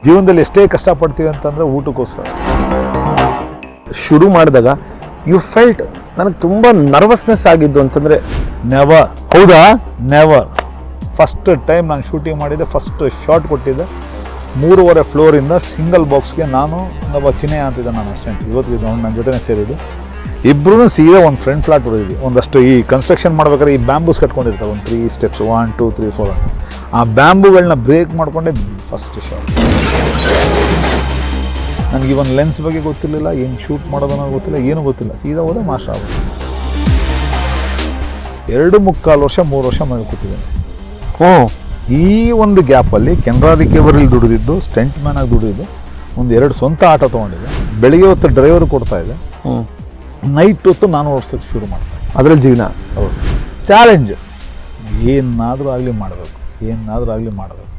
ಜೀವನದಲ್ಲಿ ಎಷ್ಟೇ ಕಷ್ಟಪಡ್ತೀವಿ ಅಂತಂದರೆ ಊಟಕ್ಕೋಸ್ಕರ. ಶುರು ಮಾಡಿದಾಗ ಯು ಫೆಲ್ಟ್ ನನಗೆ ತುಂಬ ನರ್ವಸ್ನೆಸ್ ಆಗಿದ್ದು ಅಂತಂದರೆ? ನೆವರ್. ಹೌದಾ? ನೆವರ್. ಫಸ್ಟ್ ಟೈಮ್ ನಾನು ಶೂಟಿಂಗ್ ಮಾಡಿದ್ದೆ, ಫಸ್ಟ್ ಶಾಟ್ ಕೊಟ್ಟಿದ್ದೆ 3.5 ಫ್ಲೋರಿಂದ ಸಿಂಗಲ್ ಬಾಕ್ಸ್ಗೆ. ನಾನು ಒಬ್ಬ ಚಿನ್ನೆ ಅಂತಿದ್ದೆ ನನ್ನ ಅಸಿಸ್ಟೆಂಟ್, ಇವತ್ತಿಗೆ ನನ್ನ ಜೊತೆನೇ ಸೇರಿದ್ದು. ಇಬ್ಬರೂ ಸೀದಾ ಒಂದು ಫ್ರಂಟ್ ಫ್ಲಾಟ್ ಹೊಡೆದಿದ್ವಿ. ಒಂದಷ್ಟು ಈ ಕನ್ಸ್ಟ್ರಕ್ಷನ್ ಮಾಡ್ಬೇಕಾದ್ರೆ ಈ ಬ್ಯಾಂಬೂಸ್ ಕಟ್ಕೊಂಡಿರ್ತಾರೆ, ಒಂದು 3 ಸ್ಟೆಪ್ಸ್, 1 2 3 4 ಅಂತ. ಆ ಬ್ಯಾಂಬೂಗಳನ್ನ ಬ್ರೇಕ್ ಮಾಡಿಕೊಂಡೆ ಫಸ್ಟ್ ಶಾಟ್. ನನಗೆ ಒಂದು ಲೆನ್ಸ್ ಬಗ್ಗೆ ಗೊತ್ತಿರಲಿಲ್ಲ, ಏನು ಶೂಟ್ ಮಾಡೋದನ್ನೋ ಗೊತ್ತಿಲ್ಲ, ಏನೂ ಗೊತ್ತಿಲ್ಲ. ಸೀದಾ ಹೋದ ಮಾಸ್ಟರ್ ಆಗೋದು. 2.25 ವರ್ಷ 3 ವರ್ಷ ಮನೆ ಕೂತಿದ್ದೇನೆ. ಈ ಒಂದು ಗ್ಯಾಪಲ್ಲಿ ಕೆನರಾ ರಿಕವರಿಲಿ ದುಡಿದಿದ್ದು, ಸ್ಟೆಂಟ್ ಮ್ಯಾನ್ ಆಗಿ ದುಡಿದಿದ್ದು, ಒಂದು 2 ಸ್ವಂತ ಆಟೋ ತೊಗೊಂಡಿದ್ದೆ. ಬೆಳಿಗ್ಗೆ ಹೊತ್ತು ಡ್ರೈವರ್ ಕೊಡ್ತಾಯಿದ್ದೆ, ನೈಟ್ ಹೊತ್ತು ನಾನು ಓಡಿಸೋಕ್ಕೆ ಶುರು ಮಾಡ್ತೀನಿ. ಅದರಲ್ಲಿ ಜೀವನ. ಹೌದು, ಚಾಲೆಂಜ್. ಏನಾದರೂ ಆಗಲಿ ಮಾಡಬೇಕು, ಏನಾದರೂ ಆಗಲಿ ಮಾಡಬೇಕು.